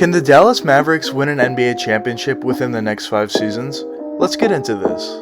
Can the Dallas Mavericks win an NBA championship within the next 5 seasons? Let's get into this.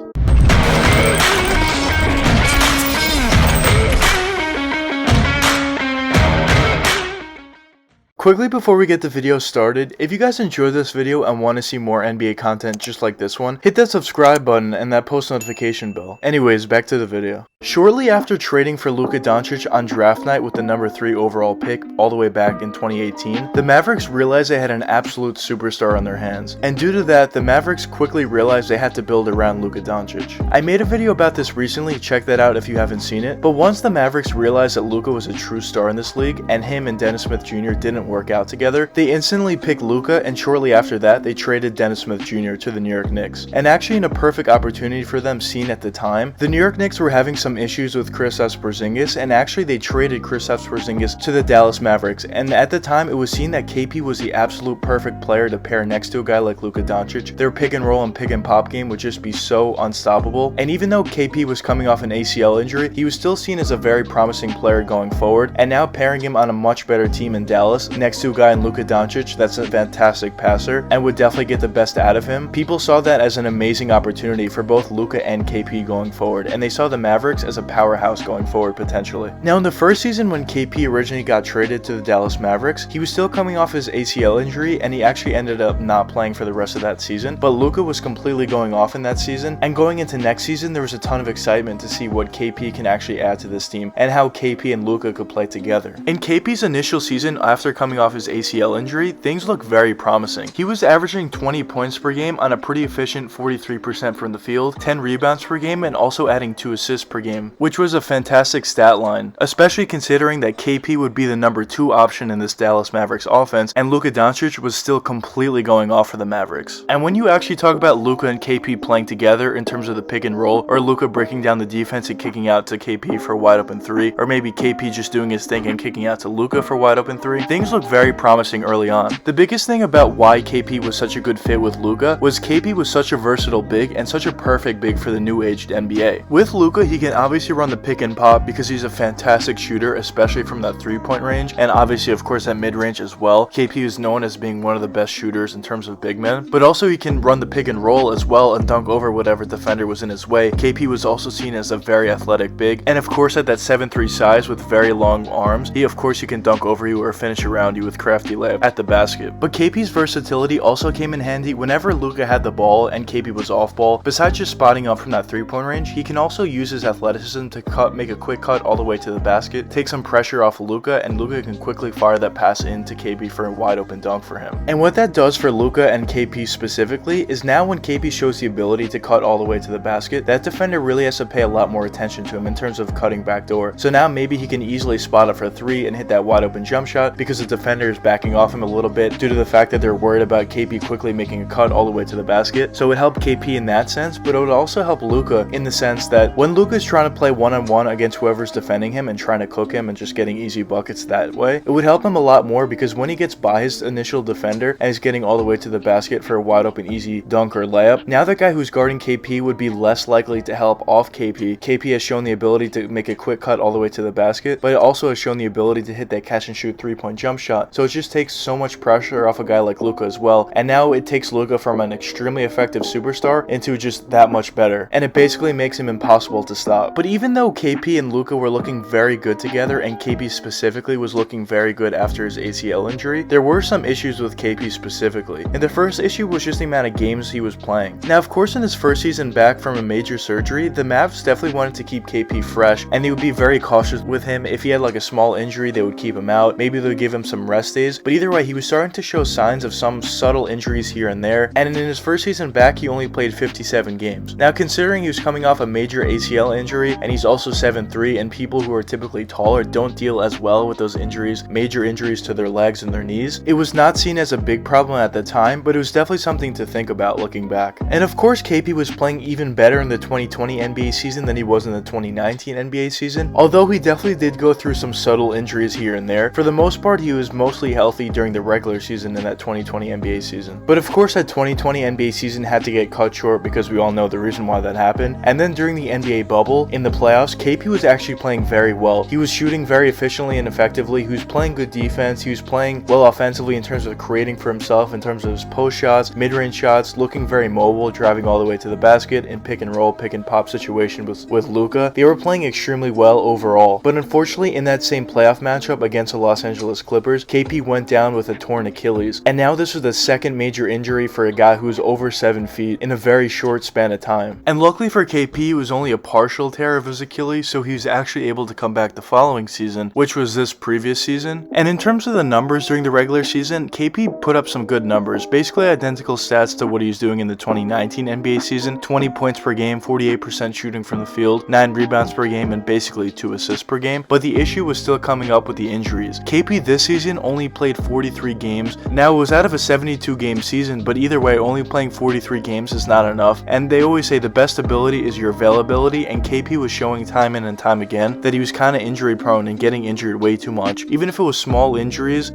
Quickly before we get the video started, if you guys enjoyed this video and want to see more NBA content just like this one, hit that subscribe button and that post notification bell. Anyways, back to the video. Shortly after trading for Luka Doncic on draft night with the number 3 overall pick all the way back in 2018, the Mavericks realized they had an absolute superstar on their hands. And due to that, the Mavericks quickly realized they had to build around Luka Doncic. I made a video about this recently, check that out if you haven't seen it. But once the Mavericks realized that Luka was a true star in this league and him and Dennis Smith Jr. didn't work out together, they instantly picked Luka, and shortly after that they traded Dennis Smith Jr. to the New York Knicks. And actually in a perfect opportunity for them seen at the time, the New York Knicks were having some issues with Kristaps Porzingis, and actually they traded Kristaps Porzingis to the Dallas Mavericks. And at the time it was seen that KP was the absolute perfect player to pair next to a guy like Luka Doncic. Their pick and roll and pick and pop game would just be so unstoppable. And even though KP was coming off an ACL injury, he was still seen as a very promising player going forward, and now pairing him on a much better team in Dallas next to a guy in Luka Doncic that's a fantastic passer and would definitely get the best out of him, people saw that as an amazing opportunity for both Luka and KP going forward, and they saw the Mavericks as a powerhouse going forward potentially. Now in the first season when KP originally got traded to the Dallas Mavericks, he was still coming off his ACL injury and he actually ended up not playing for the rest of that season, but Luka was completely going off in that season, and going into next season there was a ton of excitement to see what KP can actually add to this team and how KP and Luka could play together. In KP's initial season after coming off his ACL injury, things look very promising. He was averaging 20 points per game on a pretty efficient 43% from the field, 10 rebounds per game, and also adding 2 assists per game, which was a fantastic stat line, especially considering that KP would be the number 2 option in this Dallas Mavericks offense, and Luka Doncic was still completely going off for the Mavericks. And when you actually talk about Luka and KP playing together in terms of the pick and roll, or Luka breaking down the defense and kicking out to KP for a wide open 3, or maybe KP just doing his thing and kicking out to Luka for wide open 3, things look very promising early on. The biggest thing about why KP was such a good fit with Luka was KP was such a versatile big and such a perfect big for the new aged NBA. With Luka, he can obviously run the pick and pop because he's a fantastic shooter, especially from that 3-point range, and obviously of course at mid-range as well. KP is known as being one of the best shooters in terms of big men, but also he can run the pick and roll as well and dunk over whatever defender was in his way. KP was also seen as a very athletic big, and of course at that 7'3" size with very long arms, he can dunk over you or finish around you with crafty layup at the basket. But KP's versatility also came in handy whenever Luka had the ball and KP was off ball. Besides just spotting up from that 3-point range, he can also use his athleticism to make a quick cut all the way to the basket, take some pressure off Luka, and Luka can quickly fire that pass into KP for a wide open dunk for him. And what that does for Luka and KP specifically is now when KP shows the ability to cut all the way to the basket, that defender really has to pay a lot more attention to him in terms of cutting backdoor. So now maybe he can easily spot up for a 3 and hit that wide open jump shot because the defender is backing off him a little bit due to the fact that they're worried about KP quickly making a cut all the way to the basket. So it helped KP in that sense, but it would also help Luka in the sense that when Luka is trying to play one-on-one against whoever's defending him and trying to cook him and just getting easy buckets that way, it would help him a lot more because when he gets by his initial defender and he's getting all the way to the basket for a wide open easy dunk or layup, now the guy who's guarding KP would be less likely to help off KP. KP has shown the ability to make a quick cut all the way to the basket, but it also has shown the ability to hit that catch and shoot 3-point jump shot. So it just takes so much pressure off a guy like Luka as well, and now it takes Luka from an extremely effective superstar into just that much better, and it basically makes him impossible to stop. But even though KP and Luka were looking very good together, and KP specifically was looking very good after his ACL injury, there were some issues with KP specifically, and the first issue was just the amount of games he was playing. Now of course in his first season back from a major surgery, the Mavs definitely wanted to keep KP fresh, and they would be very cautious with him. If he had like a small injury, they would keep him out, maybe they would give him some rest days, but either way he was starting to show signs of some subtle injuries here and there, and in his first season back he only played 57 games. Now considering he was coming off a major ACL injury and he's also 7'3", and people who are typically taller don't deal as well with those injuries, major injuries to their legs and their knees, it was not seen as a big problem at the time, but it was definitely something to think about looking back. And of course KP was playing even better in the 2020 NBA season than he was in the 2019 NBA season, although he definitely did go through some subtle injuries here and there. For the most part he was mostly healthy during the regular season in that 2020 NBA season. But of course that 2020 NBA season had to get cut short because we all know the reason why that happened. And then during the NBA bubble, in the playoffs, KP was actually playing very well. He was shooting very efficiently and effectively. He was playing good defense. He was playing well offensively in terms of creating for himself, in terms of his post shots, mid-range shots, looking very mobile, driving all the way to the basket in pick and roll, pick and pop situation with Luka. They were playing extremely well overall. But unfortunately, in that same playoff matchup against the Los Angeles Clippers, KP went down with a torn Achilles. And now this was the second major injury for a guy who's over 7 feet in a very short span of time. And luckily for KP, it was only a partial tear of his Achilles, so he was actually able to come back the following season, which was this previous season. And in terms of the numbers during the regular season, KP put up some good numbers, basically identical stats to what he was doing in the 2019 NBA season: 20 points per game, 48% shooting from the field, 9 rebounds per game, and basically 2 assists per game. But the issue was still coming up with the injuries. KP this season only played 43 games. Now, it was out of a 72 game season, but either way, only playing 43 games is not enough. And they always say the best ability is your availability, and KP was showing time in and time again that he was kind of injury prone and getting injured way too much. Even if it was small injuries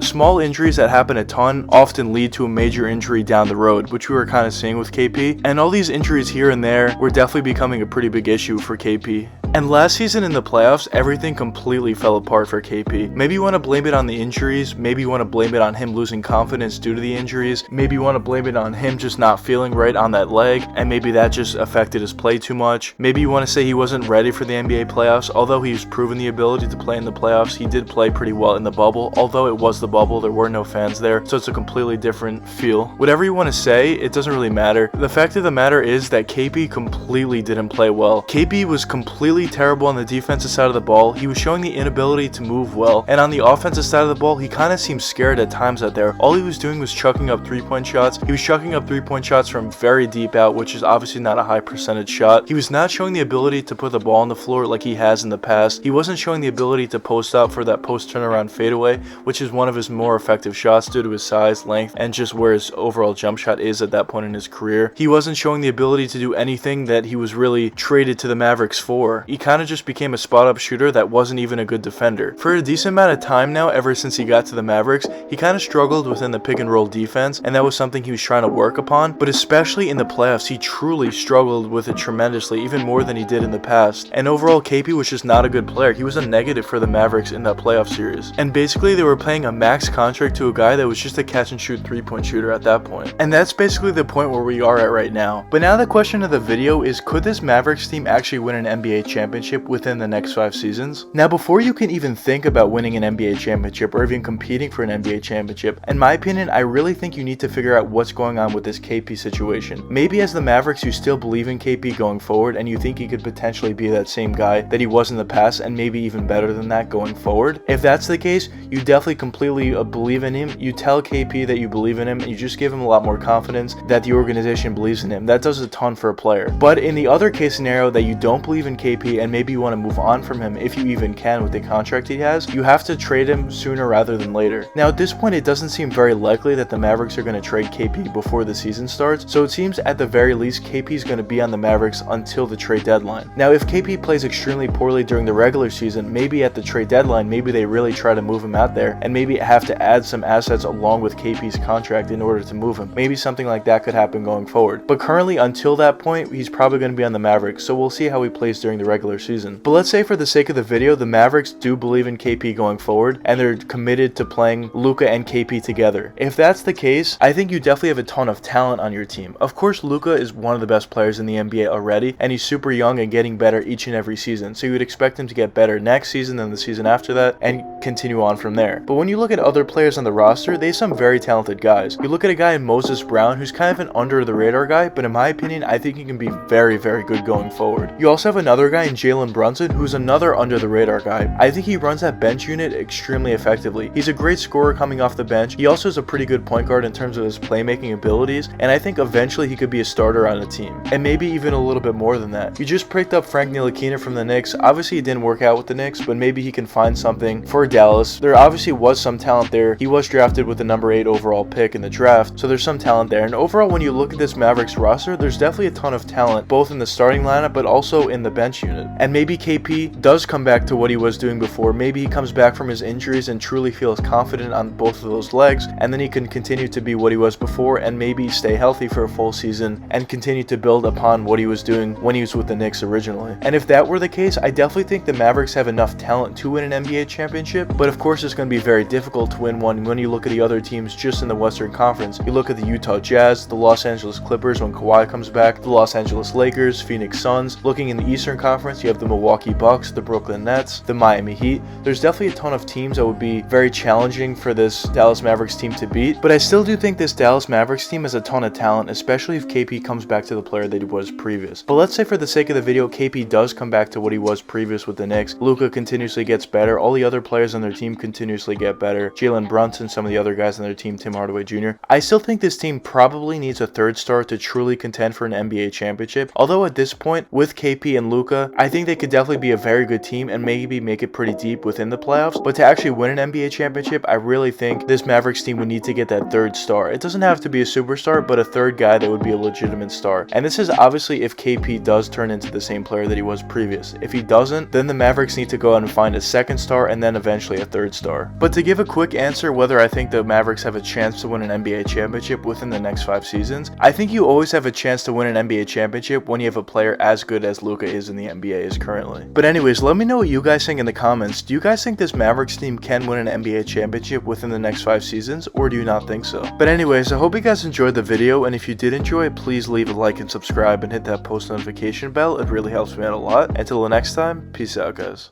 that happen a ton often lead to a major injury down the road, which we were kind of seeing with KP. And all these injuries here and there were definitely becoming a pretty big issue for KP. And last season in the playoffs, everything completely fell apart for KP. Maybe you want to blame it on the injuries, maybe you want to blame it on him losing confidence due to the injuries, maybe you want to blame it on him just not feeling right on that leg, and maybe that just affected his play too much. Maybe you want to say he wasn't ready for the NBA playoffs. Although he's proven the ability to play in the playoffs, he did play pretty well in the bubble. Although it was the bubble, there were no fans there, so it's a completely different feel. Whatever you want to say, it doesn't really matter. The fact of the matter is that KP completely didn't play well. KP was completely terrible on the defensive side of the ball. He was showing the inability to move well, and on the offensive side of the ball, he kind of seemed scared at times out there. All he was doing was chucking up 3-point shots. He was chucking up 3-point shots from very deep out, which is obviously not a high percentage shot. He was not showing the ability to put the ball on the floor like he has in the past. He wasn't showing the ability to post up for that post turnaround fadeaway, which is one of his more effective shots due to his size, length, and just where his overall jump shot is at that point in his career. He wasn't showing the ability to do anything that he was really traded to the Mavericks for. He kind of just became a spot-up shooter that wasn't even a good defender. For a decent amount of time now, ever since he got to the Mavericks, he kind of struggled within the pick-and-roll defense, and that was something he was trying to work upon. But especially in the playoffs, he truly struggled with it tremendously, even more than he did in the past. And overall, KP was just not a good player. He was a negative for the Mavericks in that playoff series. And basically, they were paying a max contract to a guy that was just a catch-and-shoot 3-point shooter at that point. And that's basically the point where we are at right now. But now the question of the video is, could this Mavericks team actually win an NBA championship within the next 5 seasons? Now, before you can even think about winning an NBA championship or even competing for an NBA championship, in my opinion, I really think you need to figure out what's going on with this KP situation. Maybe as the Mavericks, you still believe in KP going forward, and you think he could potentially be that same guy that he was in the past, and maybe even better than that going forward. If that's the case, you definitely completely believe in him. You tell KP that you believe in him, and you just give him a lot more confidence that the organization believes in him. That does a ton for a player. But in the other case scenario that you don't believe in KP, and maybe you want to move on from him if you even can with the contract he has, you have to trade him sooner rather than later. Now, at this point, it doesn't seem very likely that the Mavericks are going to trade KP before the season starts, so it seems at the very least KP is going to be on the Mavericks until the trade deadline. Now, if KP plays extremely poorly during the regular season, maybe at the trade deadline, maybe they really try to move him out there and maybe have to add some assets along with KP's contract in order to move him. Maybe something like that could happen going forward. But currently, until that point, he's probably going to be on the Mavericks, so we'll see how he plays during the regular season. But let's say for the sake of the video, the Mavericks do believe in KP going forward, and they're committed to playing Luka and KP together. If that's the case, I think you definitely have a ton of talent on your team. Of course, Luka is one of the best players in the NBA already, and he's super young and getting better each and every season, so you would expect him to get better next season than the season after that, and continue on from there. But when you look at other players on the roster, they have some very talented guys. You look at a guy in Moses Brown, who's kind of an under-the-radar guy, but in my opinion, I think he can be very, very good going forward. You also have another guy in Jalen Brunson, who's another under-the-radar guy. I think he runs that bench unit extremely effectively. He's a great scorer coming off the bench. He also is a pretty good point guard in terms of his playmaking abilities, and I think eventually he could be a starter on a team, and maybe even a little bit more than that. You just picked up Frank Ntilikina from the Knicks. Obviously, it didn't work out with the Knicks, but maybe he can find something for Dallas. There obviously was some talent there. He was drafted with the number 8 overall pick in the draft, so there's some talent there. And overall, when you look at this Mavericks roster, there's definitely a ton of talent, both in the starting lineup, but also in the bench unit. unfortunate. And maybe KP does come back to what he was doing before. Maybe he comes back from his injuries and truly feels confident on both of those legs, and then he can continue to be what he was before and maybe stay healthy for a full season and continue to build upon what he was doing when he was with the Knicks originally. And if that were the case, I definitely think the Mavericks have enough talent to win an NBA championship, but of course it's going to be very difficult to win one when you look at the other teams just in the Western Conference. You look at the Utah Jazz, the Los Angeles Clippers when Kawhi comes back, the Los Angeles Lakers, Phoenix Suns. Looking in the Eastern Conference, you have the Milwaukee Bucks, the Brooklyn Nets, the Miami Heat. There's definitely a ton of teams that would be very challenging for this Dallas Mavericks team to beat, but I still do think this Dallas Mavericks team has a ton of talent, especially if KP comes back to the player that he was previous. But let's say for the sake of the video, KP does come back to what he was previous with the Knicks. Luka continuously gets better. All the other players on their team continuously get better. Jalen Brunson, some of the other guys on their team, Tim Hardaway Jr. I still think this team probably needs a third star to truly contend for an NBA championship. Although at this point, with KP and Luka, I think they could definitely be a very good team and maybe make it pretty deep within the playoffs. But to actually win an NBA championship, I really think this Mavericks team would need to get that third star. It doesn't have to be a superstar, but a third guy that would be a legitimate star. And this is obviously if KP does turn into the same player that he was previous. If he doesn't, then the Mavericks need to go out and find a second star and then eventually a third star. But to give a quick answer whether I think the Mavericks have a chance to win an NBA championship within the next 5 seasons, I think you always have a chance to win an NBA championship when you have a player as good as Luka is in the NBA is currently. But anyways, let me know what you guys think in the comments. Do you guys think this Mavericks team can win an NBA championship within the next 5 seasons, or do you not think so? But anyways, I hope you guys enjoyed the video, and if you did enjoy it, please leave a like and subscribe and hit that post notification bell. It really helps me out a lot. Until the next time, peace out guys.